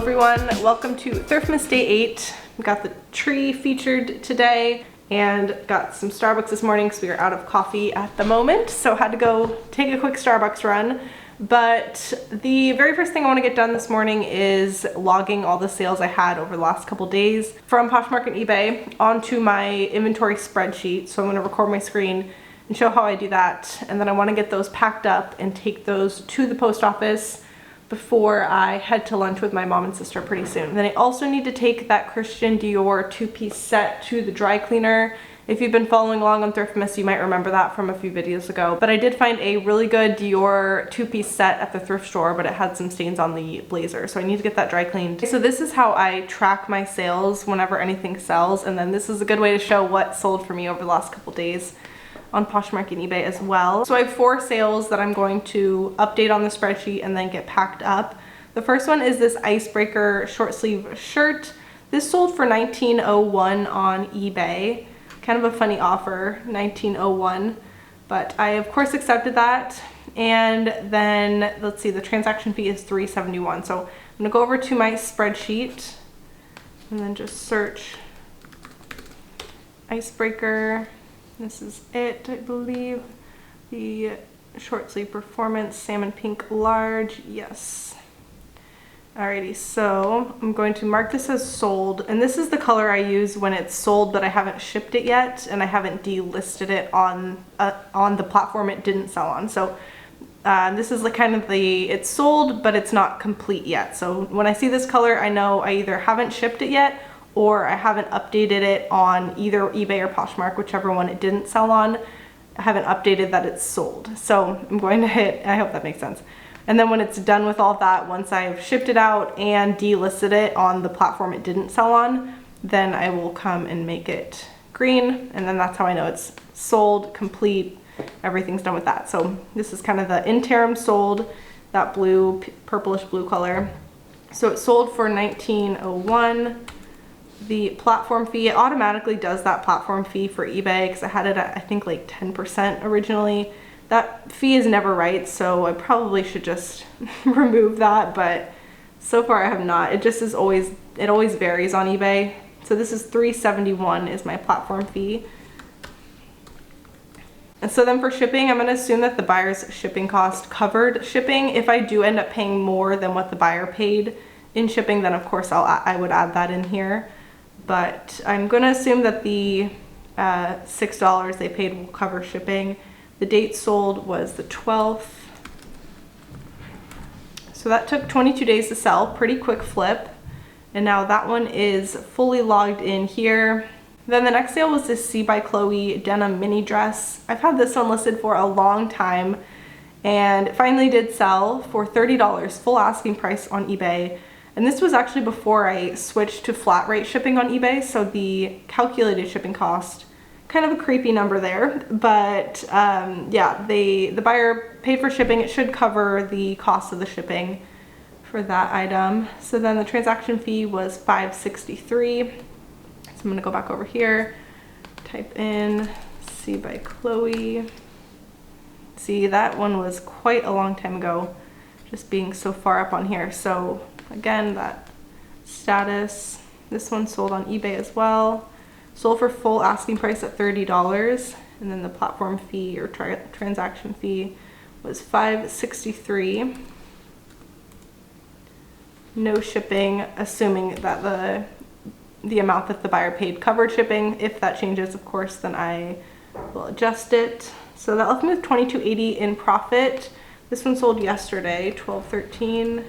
everyone, welcome to Thriftmas Day 8. We got the tree featured today and got some Starbucks this morning because we are out of coffee at the moment, so had to go take a quick Starbucks run. But the very first thing I want to get done this morning is logging all the sales I had over the last couple days from Poshmark and eBay onto my inventory spreadsheet. So I'm going to record my screen and show how I do that, and then I want to get those packed up and take those to the post office before I head to lunch with my mom and sister pretty soon. And then I also need to take that Christian Dior two-piece set to the dry cleaner. If you've been following along on Thriftmas, you might remember that from a few videos ago. But I did find a really good Dior two-piece set at the thrift store, but it had some stains on the blazer, so I need to get that dry cleaned. So this is how I track my sales whenever anything sells, and then this is a good way to show what sold for me over the last couple days on Poshmark and eBay as well. So I have 4 sales that I'm going to update on the spreadsheet and then get packed up. The first one is this icebreaker short sleeve shirt. This sold for $19.01 on eBay. Kind of a funny offer, $19.01, but I of course accepted that. And then let's see, the transaction fee is $3.71. So I'm gonna go over to my spreadsheet and then just search icebreaker. This is it, I believe. The short sleeve performance, salmon pink large, yes. Alrighty, so I'm going to mark this as sold, and this is the color I use when it's sold but I haven't shipped it yet and I haven't delisted it on the platform it didn't sell on. So this is like kind of it's sold but it's not complete yet. So when I see this color, I know I either haven't shipped it yet or I haven't updated it on either eBay or Poshmark, whichever one it didn't sell on. I haven't updated that it's sold. So I'm going to hit, I hope that makes sense. And then when it's done with all of that, once I've shipped it out and delisted it on the platform it didn't sell on, then I will come and make it green, and then that's how I know it's sold, complete, everything's done with that. So this is kind of the interim sold, that blue, purplish blue color. So it sold for $19.01. The platform fee, it automatically does that platform fee for eBay because I had it at I think like 10% originally. That fee is never right, so I probably should just remove that, but so far I have not. It just is always, it always varies on eBay. So this is $3.71 is my platform fee. And so then for shipping, I'm going to assume that the buyer's shipping cost covered shipping. If I do end up paying more than what the buyer paid in shipping, then of course I would add that in here. But I'm going to assume that the $6 they paid will cover shipping. The date sold was the 12th. So that took 22 days to sell, pretty quick flip. And now that one is fully logged in here. Then the next sale was this C by Chloe denim mini dress. I've had this one listed for a long time and it finally did sell for $30, full asking price on eBay. And this was actually before I switched to flat rate shipping on eBay, so the calculated shipping cost, kind of a creepy number there, but yeah, the buyer paid for shipping. It should cover the cost of the shipping for that item. So then the transaction fee was $5.63. So I'm gonna go back over here, type in C by Chloe. See, that one was quite a long time ago, just being so far up on here. So again, that status, this one sold on eBay as well. Sold for full asking price at $30, and then the platform fee or transaction fee was $5.63. No shipping, assuming that the amount that the buyer paid covered shipping. If that changes, of course, then I will adjust it. So that left me with $22.80 in profit. This one sold yesterday, $12.13.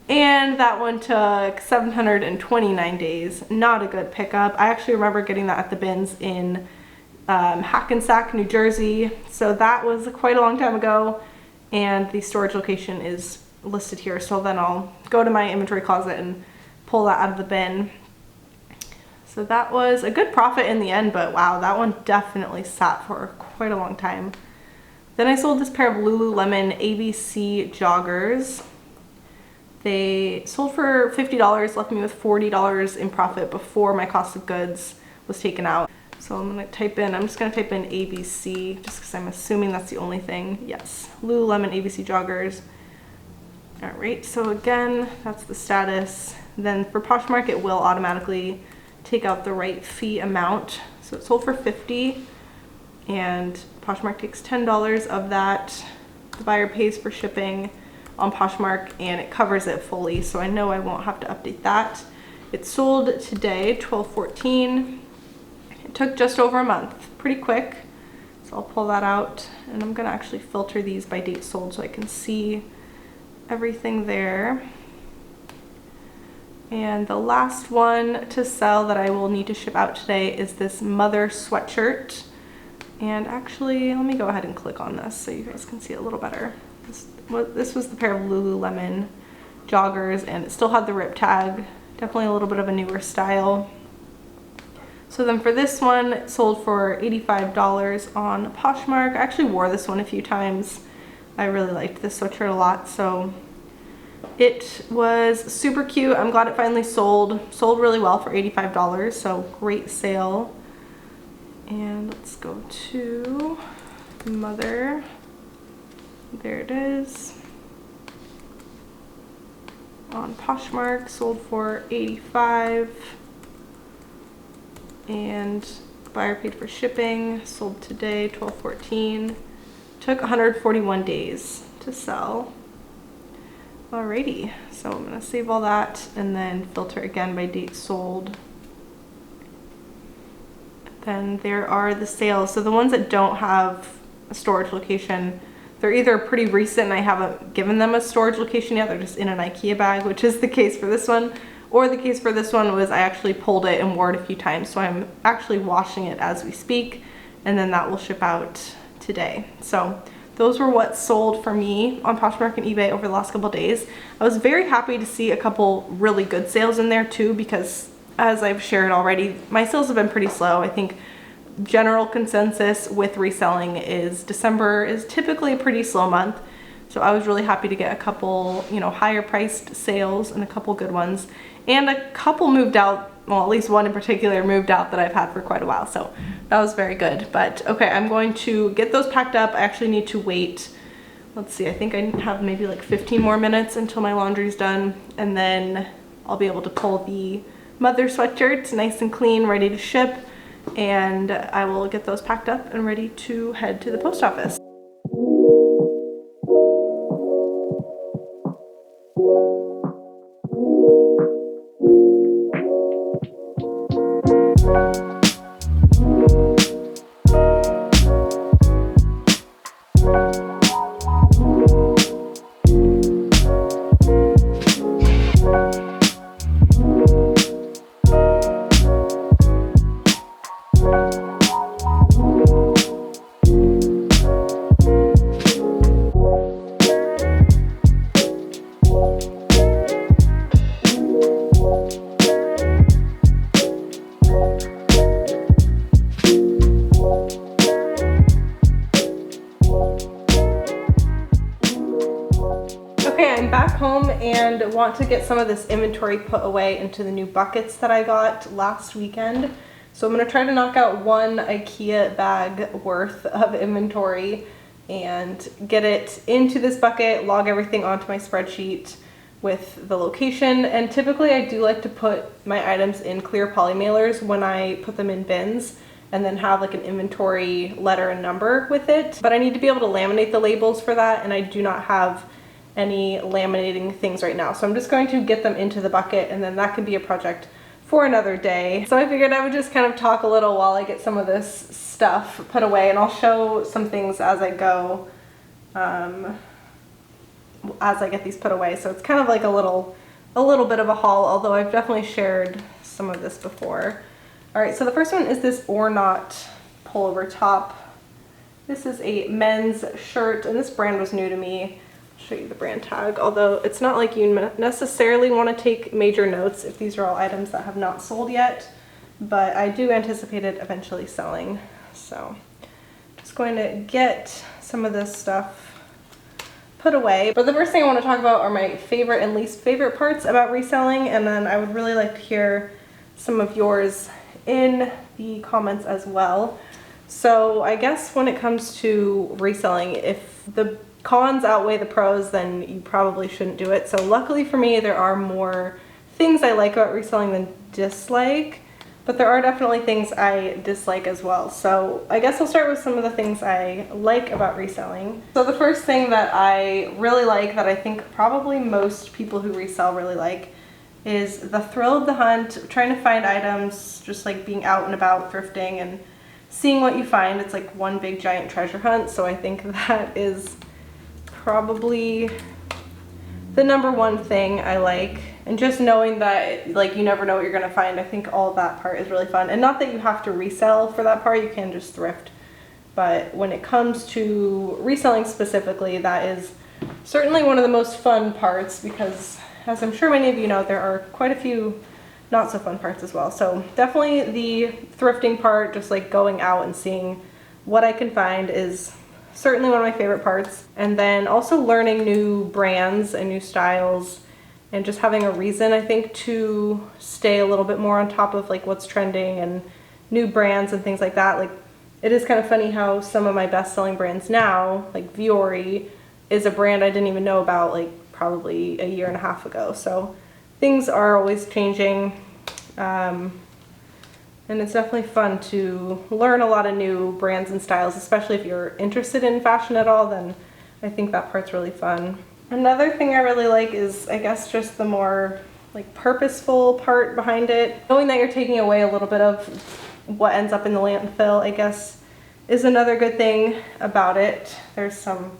And that one took 729 days. Not a good pickup. I actually remember getting that at the bins in Hackensack, New Jersey. So that was quite a long time ago. And the storage location is listed here. So then I'll go to my inventory closet and pull that out of the bin. So that was a good profit in the end, but wow, that one definitely sat for quite a long time. Then I sold this pair of Lululemon ABC joggers. They sold for $50, left me with $40 in profit before my cost of goods was taken out. So I'm just gonna type in ABC just because I'm assuming that's the only thing. Yes, Lululemon ABC joggers. All right, so again, that's the status. Then for Poshmark, it will automatically take out the right fee amount. So it sold for $50 and Poshmark takes $10 of that. The buyer pays for shipping on Poshmark and it covers it fully, so I know I won't have to update that. It sold today, 12/14. It took just over a month, pretty quick. So I'll pull that out and I'm gonna actually filter these by date sold so I can see everything there. And the last one to sell that I will need to ship out today is this mother sweatshirt. And actually, let me go ahead and click on this so you guys can see it a little better. This was the pair of Lululemon joggers and it still had the rip tag. Definitely a little bit of a newer style. So then for this one, it sold for $85 on Poshmark. I actually wore this one a few times. I really liked this sweatshirt a lot, so it was super cute. I'm glad it finally sold. Sold really well for $85, so great sale. And let's go to Mother. There it is. On Poshmark, sold for $85. And buyer paid for shipping. Sold today, 12/14. Took 141 days to sell. Alrighty, so I'm gonna save all that and then filter again by date sold. Then there are the sales. So the ones that don't have a storage location, they're either pretty recent and I haven't given them a storage location yet, they're just in an IKEA bag, which is the case for this one. Or the case for this one was I actually pulled it and wore it a few times, so I'm actually washing it as we speak, and then that will ship out today. So those were what sold for me on Poshmark and eBay over the last couple days. I was very happy to see a couple really good sales in there too, because as I've shared already, my sales have been pretty slow. I think general consensus with reselling is December is typically a pretty slow month. So I was really happy to get a couple, you know, higher priced sales and a couple good ones. And a couple moved out, well, at least one in particular moved out that I've had for quite a while. So that was very good. But okay, I'm going to get those packed up. I actually need to wait. Let's see, I think I have maybe like 15 more minutes until my laundry's done. And then I'll be able to pull the mother sweatshirts nice and clean, ready to ship. And I will get those packed up and ready to head to the post office. Back home and want to get some of this inventory put away into the new buckets that I got last weekend. So I'm going to try to knock out one IKEA bag worth of inventory and get it into this bucket, log everything onto my spreadsheet with the location. And typically I do like to put my items in clear poly mailers when I put them in bins, and then have like an inventory letter and number with it. But I need to be able to laminate the labels for that, and I do not have any laminating things right now. So I'm just going to get them into the bucket, and then that can be a project for another day. So I figured I would just kind of talk a little while I get some of this stuff put away, and I'll show some things as I go, as I get these put away. So it's kind of like a little bit of a haul, although I've definitely shared some of this before. All right, so the first one is this or not pullover top. This is a men's shirt, and this brand was new to me. Show you the brand tag, although it's not like you necessarily want to take major notes if these are all items that have not sold yet, but I do anticipate it eventually selling. So just going to get some of this stuff put away. But the first thing I want to talk about are my favorite and least favorite parts about reselling, and then I would really like to hear some of yours in the comments as well. So I guess when it comes to reselling, if the cons outweigh the pros, then you probably shouldn't do it. So luckily for me, there are more things I like about reselling than dislike, but there are definitely things I dislike as well. So I guess I'll start with some of the things I like about reselling. So the first thing that I really like, that I think probably most people who resell really like, is the thrill of the hunt, trying to find items, just like being out and about thrifting and seeing what you find. It's like one big giant treasure hunt. So I think that is probably the number one thing I like. And just knowing that like you never know what you're gonna find, I think all of that part is really fun. And not that you have to resell for that part, you can just thrift. But when it comes to reselling specifically, that is certainly one of the most fun parts, because as I'm sure many of you know, there are quite a few not so fun parts as well. So definitely the thrifting part, just like going out and seeing what I can find, is certainly one of my favorite parts. And then also learning new brands and new styles, and just having a reason, I think, to stay a little bit more on top of like what's trending and new brands and things like that. Like, it is kind of funny how some of my best-selling brands now, like Viore, is a brand I didn't even know about like probably a year and a half ago. So things are always changing, and it's definitely fun to learn a lot of new brands and styles, especially if you're interested in fashion at all. Then I think that part's really fun. Another thing I really like is, I guess, just the more like purposeful part behind it. Knowing that you're taking away a little bit of what ends up in the landfill, I guess, is another good thing about it. There's some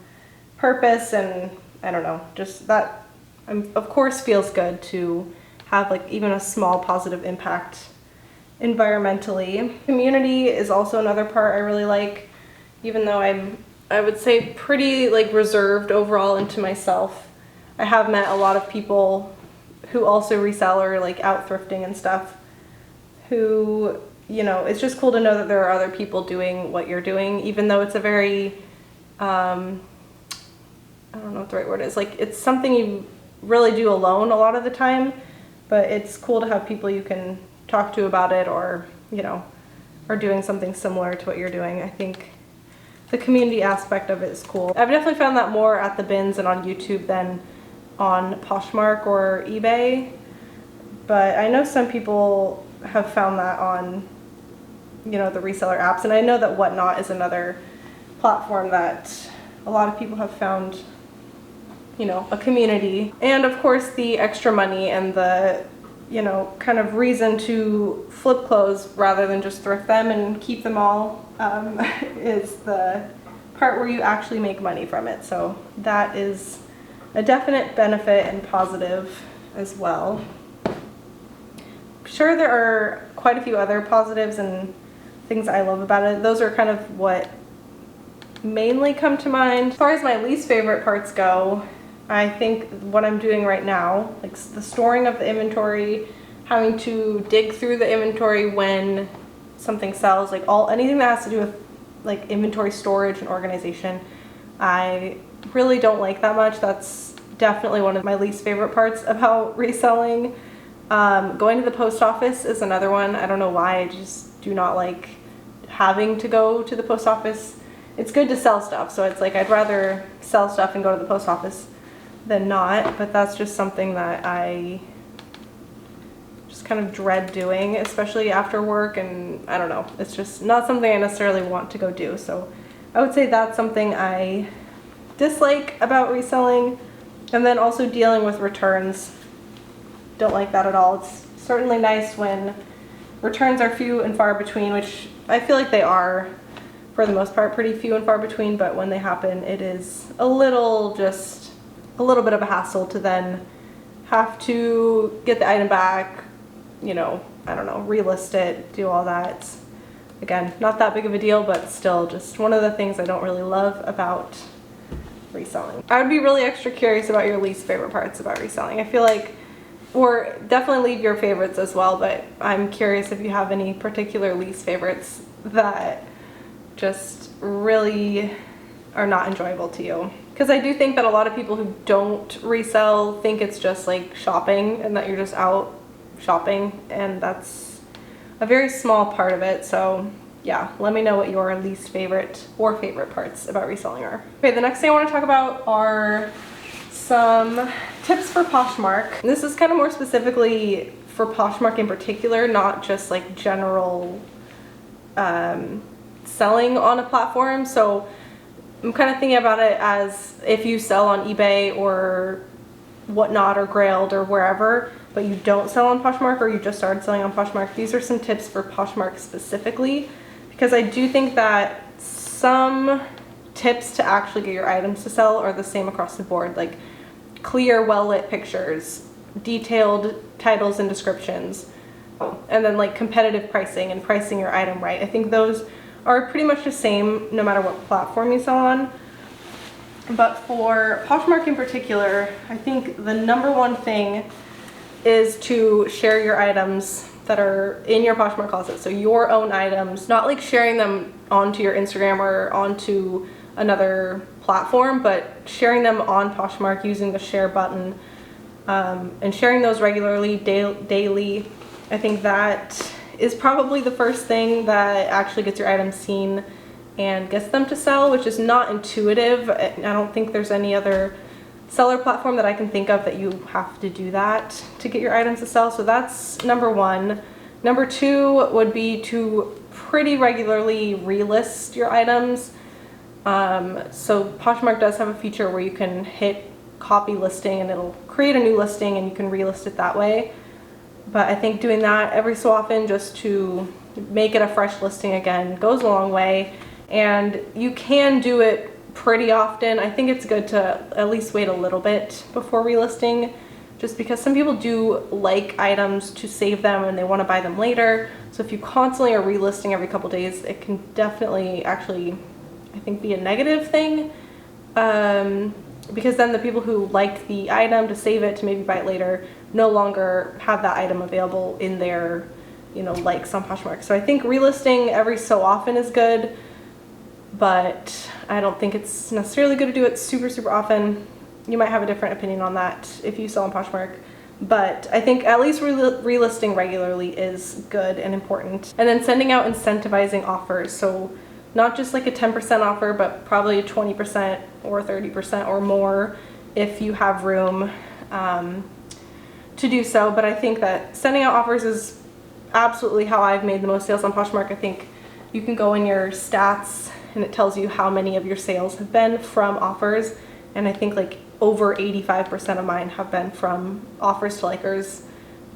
purpose, and I don't know, just that of course feels good to have like even a small positive impact environmentally. Community is also another part I really like, even though I would say pretty like reserved overall into myself. I have met a lot of people who also resell or like out thrifting and stuff, who, you know, it's just cool to know that there are other people doing what you're doing, even though it's a very I don't know what the right word is. Like, it's something you really do alone a lot of the time, but it's cool to have people you can talk to about it, or, you know, are doing something similar to what you're doing. I think the community aspect of it is cool. I've definitely found that more at the bins and on YouTube than on Poshmark or eBay, but I know some people have found that on, you know, the reseller apps, and I know that Whatnot is another platform that a lot of people have found, you know, a community. And of course the extra money and the, you know, kind of reason to flip clothes rather than just thrift them and keep them all is the part where you actually make money from it. So that is a definite benefit and positive as well. Sure, there are quite a few other positives and things I love about it. Those are kind of what mainly come to mind. As far as my least favorite parts go, I think what I'm doing right now, like the storing of the inventory, having to dig through the inventory when something sells, like anything that has to do with like inventory storage and organization, I really don't like that much. That's definitely one of my least favorite parts about reselling. Going to the post office is another one. I don't know why, I just do not like having to go to the post office. It's good to sell stuff, so it's like I'd rather sell stuff and go to the post office than not, but that's just something that I just kind of dread doing, especially after work, and I don't know, it's just not something I necessarily want to go do. So I would say that's something I dislike about reselling. And then also dealing with returns, don't like that at all. It's certainly nice when returns are few and far between, which I feel like they are for the most part pretty few and far between, but when they happen, it is a little bit of a hassle to then have to get the item back, you know, I don't know, relist it, do all that. It's, again, not that big of a deal, but still just one of the things I don't really love about reselling. I would be really extra curious about your least favorite parts about reselling. I feel like, or definitely leave your favorites as well, but I'm curious if you have any particular least favorites that just really are not enjoyable to you. Because I do think that a lot of people who don't resell think it's just like shopping and that you're just out shopping, and that's a very small part of it. So yeah, let me know what your least favorite or favorite parts about reselling are. Okay, the next thing I want to talk about are some tips for Poshmark. This is kind of more specifically for Poshmark in particular, not just like general selling on a platform. So I'm kind of thinking about it as if you sell on eBay or whatnot or Grailed or wherever, but you don't sell on Poshmark or you just started selling on Poshmark. These are some tips for Poshmark specifically, because I do think that some tips to actually get your items to sell are the same across the board, like clear, well-lit pictures, detailed titles and descriptions, and then like competitive pricing and pricing your item right. I think those are pretty much the same no matter what platform you sell on. But for Poshmark in particular, I think the number one thing is to share your items that are in your Poshmark closet. So your own items, not like sharing them onto your Instagram or onto another platform, but sharing them on Poshmark using the share button, and sharing those regularly, daily. I think that is probably the first thing that actually gets your items seen and gets them to sell, which is not intuitive. I don't think there's any other seller platform that I can think of that you have to do that to get your items to sell. So that's number one. Number two would be to pretty regularly relist your items. So Poshmark does have a feature where you can hit copy listing and it'll create a new listing and you can relist it that way. But I think doing that every so often just to make it a fresh listing again goes a long way. And you can do it pretty often. I think it's good to at least wait a little bit before relisting, just because some people do like items to save them and they want to buy them later. So if you constantly are relisting every couple days, it can definitely actually, I think, be a negative thing, because then the people who liked the item to save it to maybe buy it later no longer have that item available in their, you know, likes on Poshmark. So I think relisting every so often is good, but I don't think it's necessarily good to do it super often. You might have a different opinion on that if you sell on Poshmark, but I think at least relisting regularly is good and important. And then sending out incentivizing offers. So not just like a 10% offer, but probably a 20% or 30% or more if you have room to do so. But I think that sending out offers is absolutely how I've made the most sales on Poshmark. I think you can go in your stats and it tells you how many of your sales have been from offers. And I think like over 85% of mine have been from offers to likers,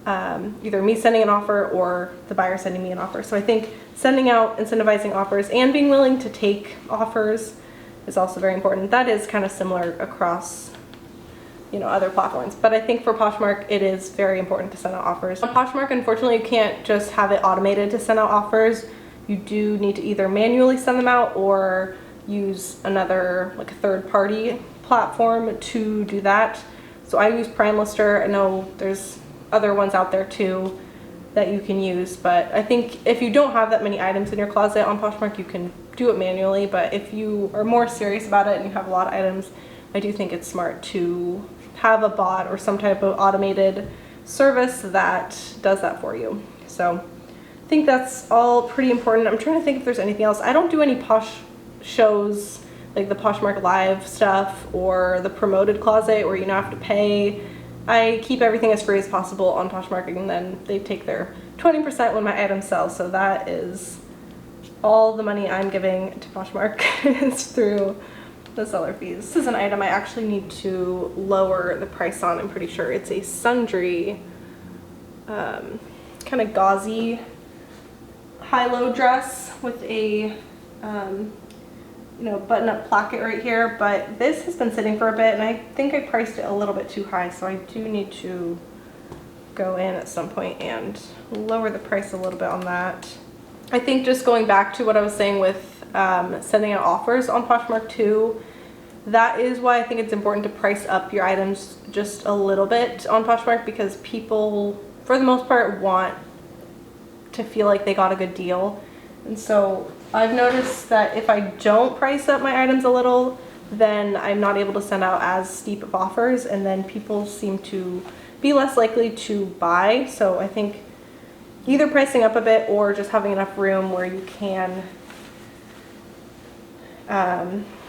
either me sending an offer or the buyer sending me an offer. So I think sending out incentivizing offers and being willing to take offers is also very important. That is kind of similar across, you know, other platforms, but I think for Poshmark it is very important to send out offers. On Poshmark, unfortunately, you can't just have it automated to send out offers. You do need to either manually send them out or use another, like a third-party platform to do that. So I use PrimeLister. I know there's other ones out there too that you can use, but I think if you don't have that many items in your closet on Poshmark, you can do it manually. But if you are more serious about it and you have a lot of items, I do think it's smart to have a bot or some type of automated service that does that for you. So I think that's all pretty important. I'm trying to think if there's anything else. I don't do any Posh shows like the Poshmark Live stuff or the promoted closet where you don't have to pay. I keep everything as free as possible on Poshmark, and then they take their 20% when my items sell. So that is all the money I'm giving to Poshmark is through the seller fees. This is an item I actually need to lower the price on. I'm pretty sure it's a sundry, kind of gauzy high-low dress with a you know, button-up placket right here, but this has been sitting for a bit and I think I priced it a little bit too high, so I do need to go in at some point and lower the price a little bit on that. I think just going back to what I was saying with sending out offers on Poshmark too, that is why I think it's important to price up your items just a little bit on Poshmark, because people for the most part want to feel like they got a good deal. And so I've noticed that if I don't price up my items a little, then I'm not able to send out as steep of offers, and then people seem to be less likely to buy. So I think either pricing up a bit or just having enough room where you can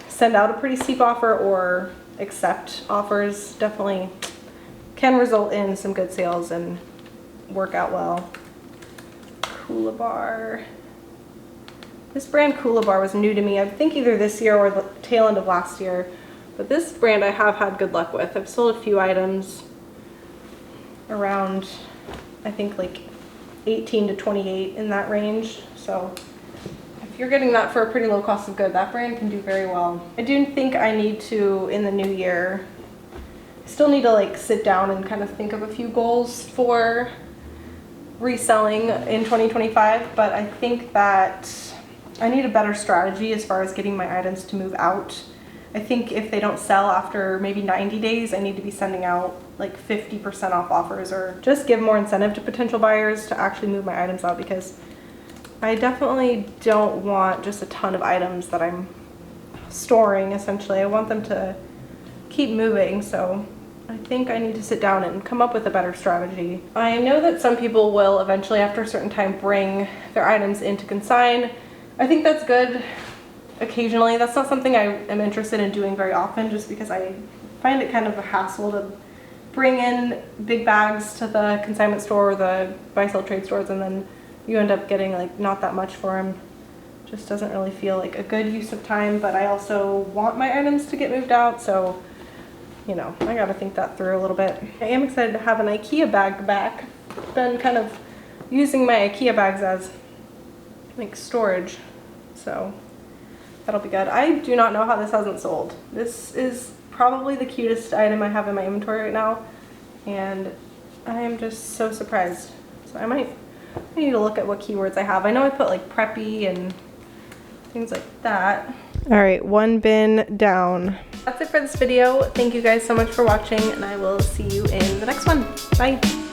send out a pretty steep offer or accept offers definitely can result in some good sales and work out well. Coolabar. This brand Coolabar was new to me, I think either this year or the tail end of last year, but this brand I have had good luck with. I've sold a few items around, I think like 18 to 28 in that range, so if you're getting that for a pretty low cost of good, that brand can do very well. I do think I need to, in the new year, I still need to like sit down and kind of think of a few goals for reselling in 2025, but I think that I need a better strategy as far as getting my items to move out. I think if they don't sell after maybe 90 days, I need to be sending out like 50% off offers or just give more incentive to potential buyers to actually move my items out, because I definitely don't want just a ton of items that I'm storing essentially. I want them to keep moving, so I think I need to sit down and come up with a better strategy. I know that some people will eventually after a certain time bring their items into consign. I think that's good occasionally. That's not something I am interested in doing very often, just because I find it kind of a hassle to bring in big bags to the consignment store or the buy-sell trade stores, and then you end up getting like not that much for them. Just doesn't really feel like a good use of time, but I also want my items to get moved out, so you know, I gotta think that through a little bit. I am excited to have an IKEA bag back. Been kind of using my IKEA bags as like storage, so that'll be good. I do not know how this hasn't sold. This is probably the cutest item I have in my inventory right now, and I am just so surprised. So I need to look at what keywords I have. I know I put like preppy and things like that. All right, one bin down. That's it for this video. Thank you guys so much for watching, and I will see you in the next one. Bye.